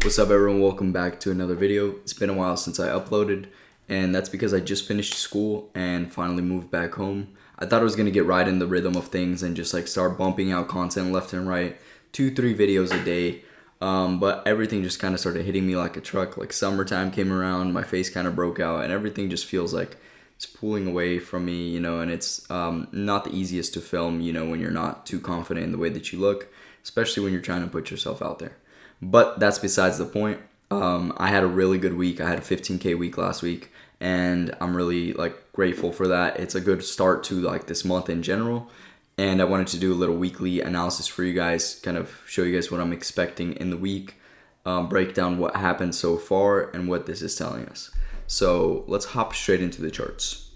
What's up, everyone? Welcome back to another video. It's been a while since I uploaded, and that's because I just finished school and finally moved back home. I thought I was gonna get right in the rhythm of things and just like start bumping out content left and right, 2-3 videos a day. But everything just kind of started hitting me like a truck. Like summertime came around, my face kind of broke out, and everything just feels like it's pulling away from me, and it's not the easiest to film, when you're not too confident in the way that you look, especially when you're trying to put yourself out there. But that's besides the point. I had a really good week. I had a 15K week last week, and I'm really grateful for that. It's a good start to this month in general. And I wanted to do a little weekly analysis for you guys, kind of show you guys what I'm expecting in the week, break down what happened so far and what this is telling us. So let's hop straight into the charts.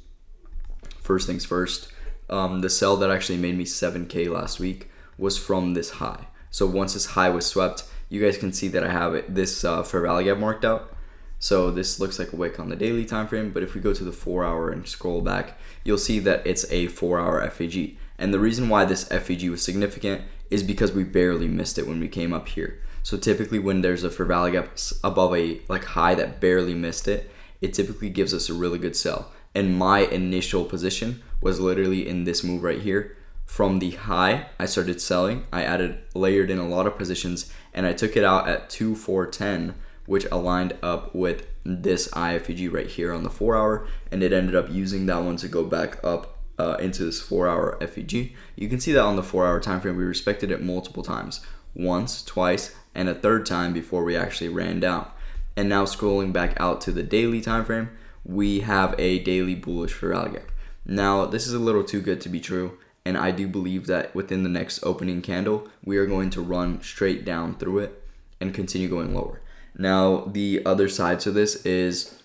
First things first, the sell that actually made me 7K last week was from this high. So once this high was swept, you guys can see that I have this fair value gap marked out. So this looks like a wick on the daily time frame, but if we go to the 4 hour and scroll back, you'll see that it's a 4 hour FVG. And the reason why this FVG was significant is because we barely missed it when we came up here. So typically when there's a fair value gap above a high that barely missed it, it typically gives us a really good sell. And my initial position was literally in this move right here. From the high, I started selling. I layered in a lot of positions, and I took it out at 2-4-10, which aligned up with this IFVG right here on the 4 hour, and it ended up using that one to go back up into this 4 hour FVG. You can see that on the 4 hour time frame, we respected it multiple times, once, twice, and a third time before we actually ran down. And now scrolling back out to the daily time frame, we have a daily bullish fair value gap. Now this is a little too good to be true, and I do believe that within the next opening candle, we are going to run straight down through it and continue going lower. Now, the other side to this is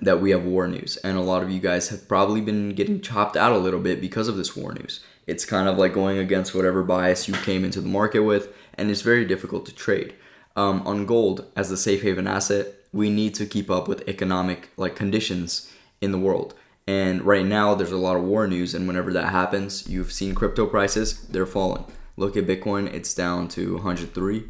that we have war news, and a lot of you guys have probably been getting chopped out a little bit because of this war news. It's kind of like going against whatever bias you came into the market with, and it's very difficult to trade. On gold, as the safe haven asset, we need to keep up with economic conditions in the world. And right now, there's a lot of war news, and whenever that happens, you've seen crypto prices, they're falling. Look at Bitcoin, it's down to 103.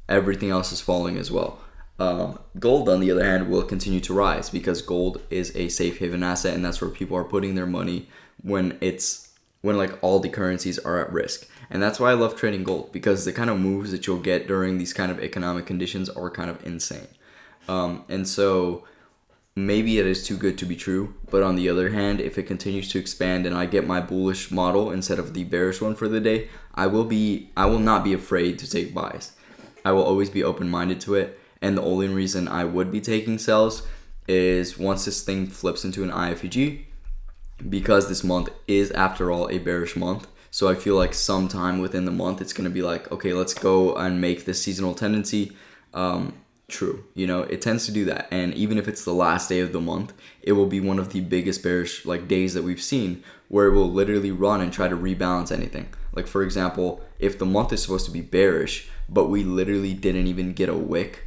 Everything else is falling as well. Gold, on the other hand, will continue to rise because gold is a safe haven asset, and that's where people are putting their money when all the currencies are at risk. And that's why I love trading gold, because the kind of moves that you'll get during these kind of economic conditions are kind of insane. And so maybe it is too good to be true, but on the other hand, if it continues to expand and I get my bullish model instead of the bearish one for the day, I will not be afraid to take buys. I will always be open-minded to it, and the only reason I would be taking sells is once this thing flips into an IFVG, because this month is, after all, a bearish month. So I feel like sometime within the month, it's going to be like, okay, let's go and make this seasonal tendency true. It tends to do that. And even if it's the last day of the month, it will be one of the biggest bearish days that we've seen, where it will literally run and try to rebalance anything. Like, for example, if the month is supposed to be bearish, but we literally didn't even get a wick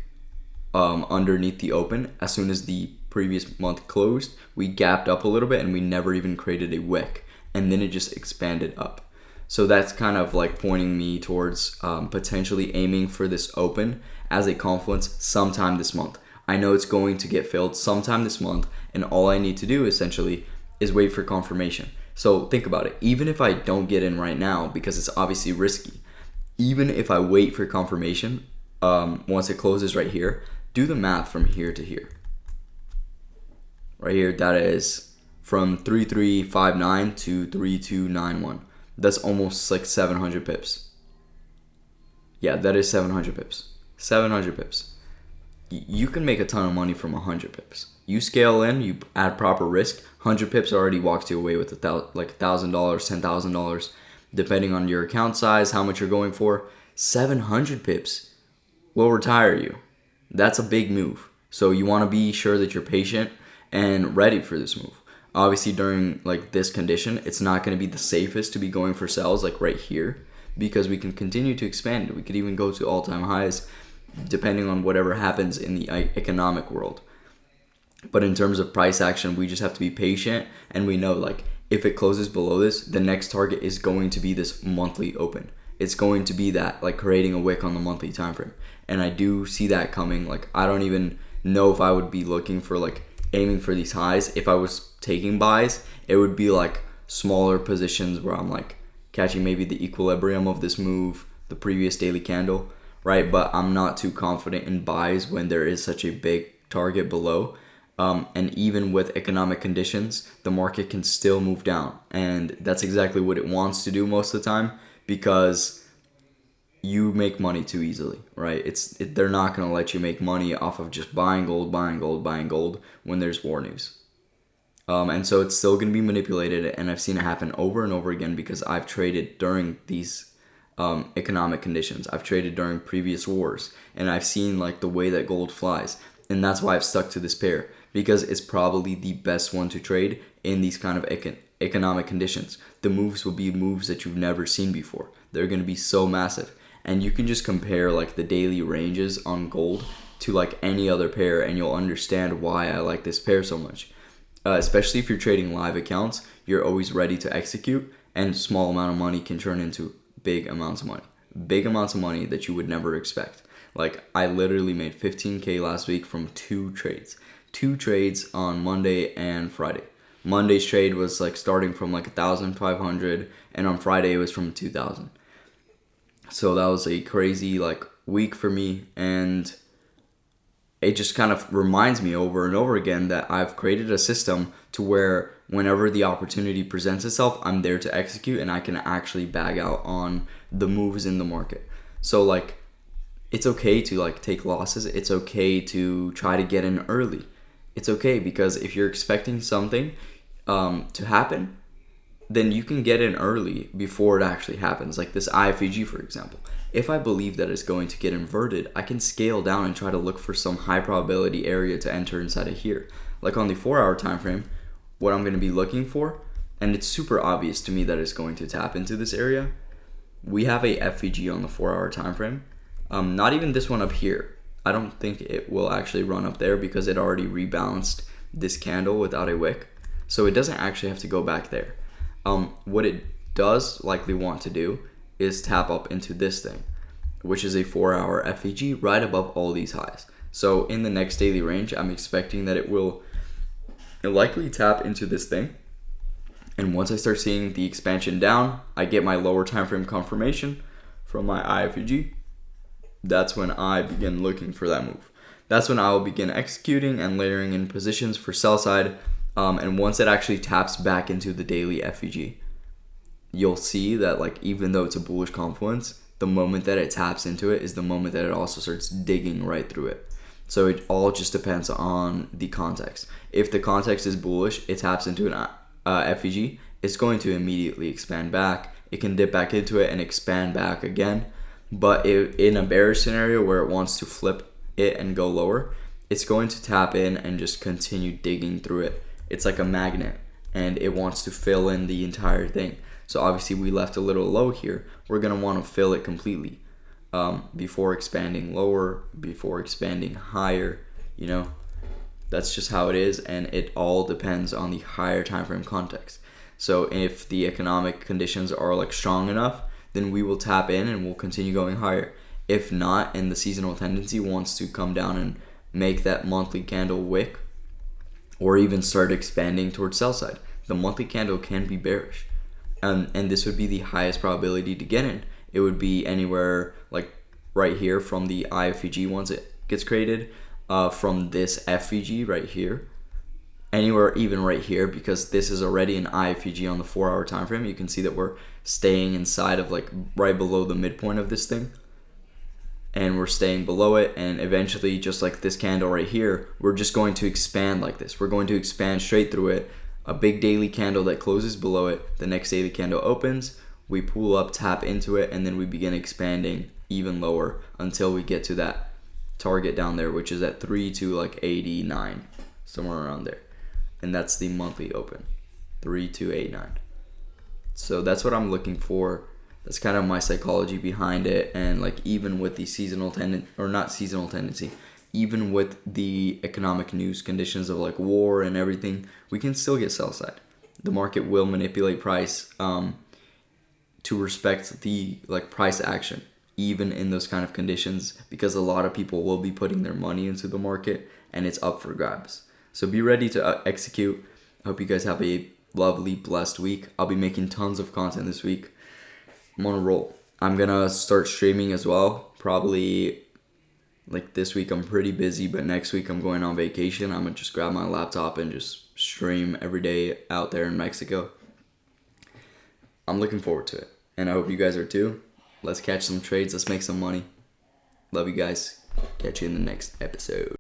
underneath the open, as soon as the previous month closed, we gapped up a little bit and we never even created a wick, and then it just expanded up. So that's kind of pointing me towards potentially aiming for this open as a confluence sometime this month. I know it's going to get filled sometime this month, and all I need to do essentially is wait for confirmation. So think about it. Even if I don't get in right now, because it's obviously risky, even if I wait for confirmation, once it closes right here, do the math from here to here. Right here, that is from 3359 to 3291. That's almost 700 pips. Yeah, that is 700 pips. 700 pips. You can make a ton of money from 100 pips. You scale in, you add proper risk, 100 pips already walks you away with $1,000, $10,000, depending on your account size, how much you're going for. 700 pips will retire you. That's a big move. So you want to be sure that you're patient and ready for this move. Obviously, during this condition, it's not going to be the safest to be going for sells right here, because we can continue to expand. We could even go to all-time highs depending on whatever happens in the economic world. But in terms of price action, we just have to be patient, and we know if it closes below this, the next target is going to be this monthly open. it's going to be that, like creating a wick on the monthly time frame. And I do see that coming. Like I don't even know if I would be looking for like aiming for these highs. If I was taking buys, it would be like smaller positions where I'm like catching maybe the equilibrium of this move, the previous daily candle, right? But I'm not too confident in buys when there is such a big target below. And even with economic conditions, the market can still move down. And that's exactly what it wants to do most of the time, because you make money too easily, right? They're not going to let you make money off of just buying gold, buying gold, buying gold when there's war news. And so it's still going to be manipulated, and I've seen it happen over and over again because I've traded during these economic conditions. I've traded during previous wars, and I've seen like the way that gold flies, and that's why I've stuck to this pair, because it's probably the best one to trade in these kind of economic conditions. The moves will be moves that you've never seen before. They're going to be so massive, and you can just compare like the daily ranges on gold to like any other pair, and you'll understand why I like this pair so much. Especially if you're trading live accounts, you're always ready to execute, and small amount of money can turn into big amounts of money. Big amounts of money that you would never expect. Like I literally made 15K last week from two trades. Two trades on Monday and Friday. Monday's trade was like starting from like 1,500, and on Friday it was from 2,000. So that was a crazy like week for me, and it just kind of reminds me over and over again that I've created a system to where whenever the opportunity presents itself, I'm there to execute, and I can actually bag out on the moves in the market. So like, it's okay to like take losses. It's okay to try to get in early. It's okay, because if you're expecting something to happen, then you can get in early before it actually happens. Like this IFEG, for example. If I believe that it's going to get inverted, I can scale down and try to look for some high probability area to enter inside of here. Like on the 4-hour time frame, what I'm going to be looking for, and it's super obvious to me that it's going to tap into this area. We have a FEG on the 4-hour time frame. Not even this one up here. I don't think it will actually run up there because it already rebalanced this candle without a wick. So it doesn't actually have to go back there. What it does likely want to do is tap up into this thing, which is a 4-hour FEG right above all these highs. So in the next daily range, I'm expecting that it'll likely tap into this thing. And once I start seeing the expansion down, I get my lower time frame confirmation from my IFEG. That's when I begin looking for that move. That's when I will begin executing and layering in positions for sell side. And once it actually taps back into the daily FEG, you'll see that like even though it's a bullish confluence, the moment that it taps into it is the moment that it also starts digging right through it. So it all just depends on the context. If the context is bullish, it taps into an FEG, it's going to immediately expand back. It can dip back into it and expand back again. But in a bearish scenario where it wants to flip it and go lower, it's going to tap in and just continue digging through it. It's like a magnet, and it wants to fill in the entire thing. So obviously we left a little low here. We're going to want to fill it completely before expanding lower, before expanding higher. You know, that's just how it is, and it all depends on the higher time frame context. So if the economic conditions are like strong enough, then we will tap in and we'll continue going higher. If not, and the seasonal tendency wants to come down and make that monthly candle wick, or even start expanding towards sell side, the monthly candle can be bearish. And this would be the highest probability to get in. It would be anywhere like right here from the IFEG once it gets created, from this FEG right here, anywhere even right here, because this is already an IFEG on the 4-hour time frame. You can see that we're staying inside of like right below the midpoint of this thing, and we're staying below it, and eventually, just like this candle right here, we're just going to expand like this. We're going to expand straight through it. A big daily candle that closes below it, the next daily candle opens, we pull up, tap into it, and then we begin expanding even lower until we get to that target down there, which is at 3 to like 89, somewhere around there. And that's the monthly open, 3289. So that's what I'm looking for. That's kind of my psychology behind it. And like even with the seasonal tendency, even with the economic news conditions of like war and everything, we can still get sell side. The market will manipulate price to respect the like price action even in those kind of conditions, because a lot of people will be putting their money into the market and it's up for grabs. So be ready to execute. I hope you guys have a lovely, blessed week. I'll be making tons of content this week. I'm on a roll. I'm gonna start streaming as well. Probably like this week I'm pretty busy, but next week I'm going on vacation. I'm gonna just grab my laptop and just stream every day out there in Mexico. I'm looking forward to it, and I hope you guys are too. Let's catch some trades. Let's make some money. Love you guys. Catch you in the next episode.